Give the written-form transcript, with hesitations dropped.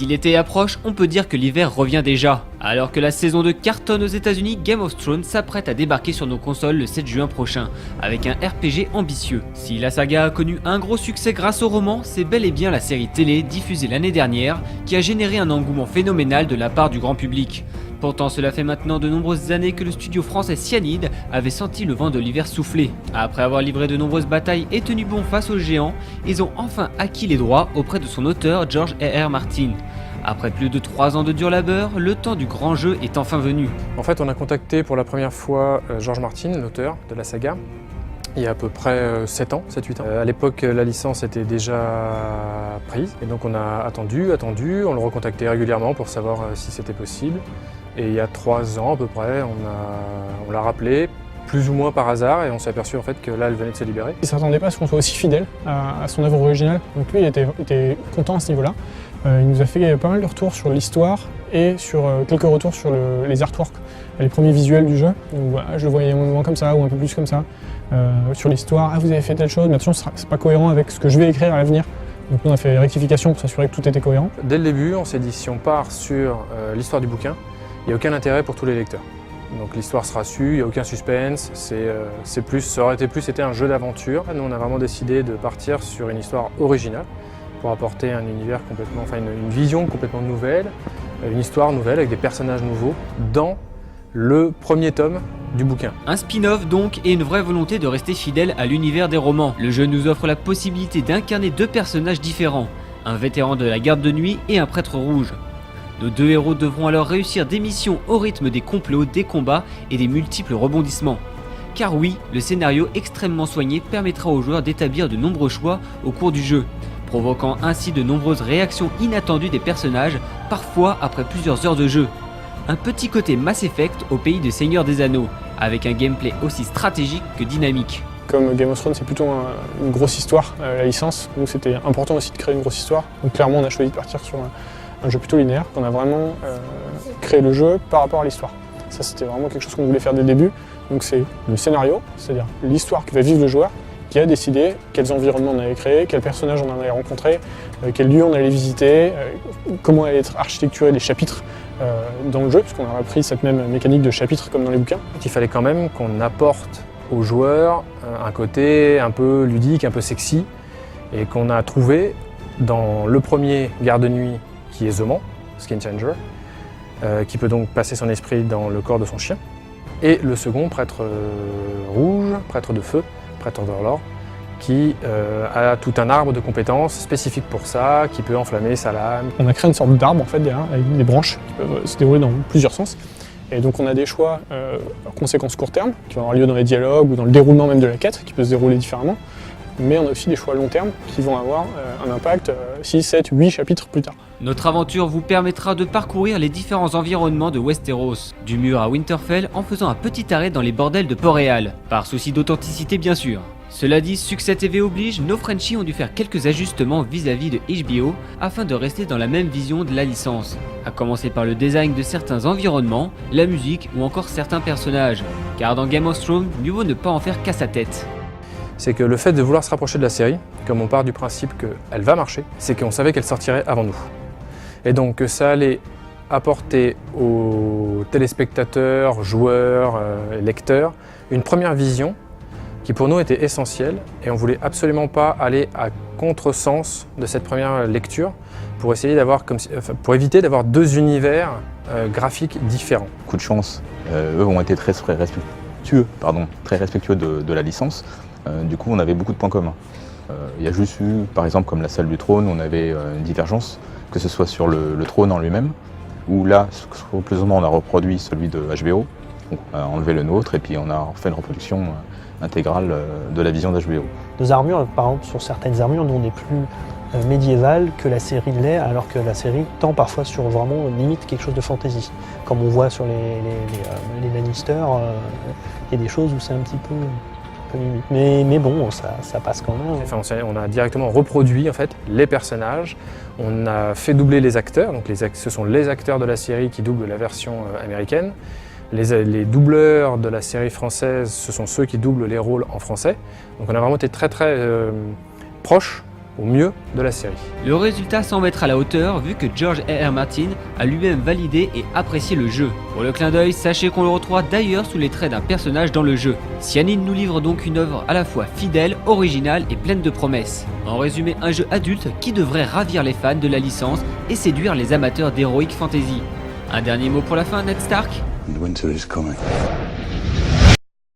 Si l'été approche, on peut dire que l'hiver revient déjà. Alors que la saison 2 cartonne aux États-Unis, Game of Thrones s'apprête à débarquer sur nos consoles le 7 juin prochain, avec un RPG ambitieux. Si la saga a connu un gros succès grâce au roman, c'est bel et bien la série télé diffusée l'année dernière qui a généré un engouement phénoménal de la part du grand public. Pourtant, cela fait maintenant de nombreuses années que le studio français Cyanide avait senti le vent de l'hiver souffler. Après avoir livré de nombreuses batailles et tenu bon face aux géants, ils ont enfin acquis les droits auprès de son auteur George R.R. Martin. Après plus de 3 ans de dur labeur, le temps du grand jeu est enfin venu. En fait, on a contacté pour la première fois George Martin, l'auteur de la saga, il y a à peu près 7 ans, 7-8 ans. À l'époque, la licence était déjà prise, et donc on a attendu, on le recontactait régulièrement pour savoir si c'était possible. Et il y a 3 ans à peu près, on l'a rappelé, plus ou moins par hasard, et on s'est aperçu en fait que là, elle venait de se libérer. Il ne s'attendait pas à ce qu'on soit aussi fidèle à son œuvre originale, donc lui il était content à ce niveau-là. Il nous a fait pas mal de retours sur l'histoire et sur quelques retours sur les artworks, les premiers visuels du jeu. Donc, voilà, je le voyais moins comme ça ou un peu plus comme ça. Sur l'histoire, vous avez fait telle chose, mais attention, c'est pas cohérent avec ce que je vais écrire à l'avenir. Donc nous on a fait rectification pour s'assurer que tout était cohérent. Dès le début, on s'est dit si on part sur l'histoire du bouquin, il n'y a aucun intérêt pour tous les lecteurs. Donc l'histoire sera su, il n'y a aucun suspense, ça aurait été un jeu d'aventure. Nous on a vraiment décidé de partir sur une histoire originale pour apporter un univers complètement, une vision complètement nouvelle, une histoire nouvelle avec des personnages nouveaux dans le premier tome du bouquin. Un spin-off donc et une vraie volonté de rester fidèle à l'univers des romans. Le jeu nous offre la possibilité d'incarner 2 personnages différents, un vétéran de la garde de nuit et un prêtre rouge. Nos 2 héros devront alors réussir des missions au rythme des complots, des combats et des multiples rebondissements. Car oui, le scénario extrêmement soigné permettra aux joueurs d'établir de nombreux choix au cours du jeu, provoquant ainsi de nombreuses réactions inattendues des personnages, parfois après plusieurs heures de jeu. Un petit côté Mass Effect au pays de Seigneur des Anneaux, avec un gameplay aussi stratégique que dynamique. Comme Game of Thrones, c'est plutôt une grosse histoire, la licence. Nous, c'était important aussi de créer une grosse histoire. Donc clairement, on a choisi de partir sur un jeu plutôt linéaire, qu'on a vraiment créé le jeu par rapport à l'histoire. Ça, c'était vraiment quelque chose qu'on voulait faire dès le début. Donc c'est le scénario, c'est-à-dire l'histoire que va vivre le joueur, qui a décidé quels environnements on allait créer, quels personnages on allait rencontrer, quels lieux on allait visiter, comment allaient être architecturés les chapitres dans le jeu, puisqu'on a repris cette même mécanique de chapitres comme dans les bouquins. Il fallait quand même qu'on apporte aux joueurs un côté un peu ludique, un peu sexy, et qu'on a trouvé dans le premier garde de nuit qui est Zoman, Skin Changer, qui peut donc passer son esprit dans le corps de son chien, et le second, prêtre rouge, prêtre de feu, prêtre Overlord, qui a tout un arbre de compétences spécifique pour ça, qui peut enflammer sa lame. On a créé une sorte d'arbre en fait derrière, avec des branches qui peuvent se dérouler dans plusieurs sens. Et donc on a des choix à conséquences court terme, qui vont avoir lieu dans les dialogues ou dans le déroulement même de la quête, qui peut se dérouler différemment. Mais on a aussi des choix à long terme qui vont avoir un impact 6, 7, 8 chapitres plus tard. Notre aventure vous permettra de parcourir les différents environnements de Westeros, du mur à Winterfell en faisant un petit arrêt dans les bordels de Port-Réal, par souci d'authenticité bien sûr. Cela dit, Succès TV oblige, nos Frenchies ont dû faire quelques ajustements vis-à-vis de HBO afin de rester dans la même vision de la licence, à commencer par le design de certains environnements, la musique ou encore certains personnages, car dans Game of Thrones, mieux vaut ne pas en faire qu'à sa tête. C'est que le fait de vouloir se rapprocher de la série, comme on part du principe qu'elle va marcher, c'est qu'on savait qu'elle sortirait avant nous. Et donc que ça allait apporter aux téléspectateurs, joueurs, lecteurs, une première vision qui pour nous était essentielle, et on ne voulait absolument pas aller à contresens de cette première lecture pour pour éviter d'avoir 2 univers graphiques différents. Coup de chance, eux ont été très respectueux de la licence. Du coup, on avait beaucoup de points communs. Il y a juste eu, par exemple, comme la salle du trône, on avait une divergence, que ce soit sur le trône en lui-même, où là, plus ou moins, on a reproduit celui de HBO, on a enlevé le nôtre, et puis on a fait une reproduction intégrale de la vision d'HBO. Nos armures, par exemple, sur certaines armures, nous on est plus médiéval que la série l'est, alors que la série tend parfois sur vraiment limite quelque chose de fantasy. Comme on voit sur les Lannister, il y a des choses où c'est un petit peu limite. Mais bon, ça passe quand même. Enfin, on a directement reproduit en fait les personnages, on a fait doubler les acteurs, donc ce sont les acteurs de la série qui doublent la version américaine. Les doubleurs de la série française, ce sont ceux qui doublent les rôles en français. Donc on a vraiment été très proches au mieux de la série. Le résultat semble être à la hauteur vu que George R.R. Martin a lui-même validé et apprécié le jeu. Pour le clin d'œil, sachez qu'on le retrouve d'ailleurs sous les traits d'un personnage dans le jeu. Cyanide nous livre donc une œuvre à la fois fidèle, originale et pleine de promesses. En résumé, un jeu adulte qui devrait ravir les fans de la licence et séduire les amateurs d'Heroic Fantasy. Un dernier mot pour la fin, Ned Stark ? And winter is coming.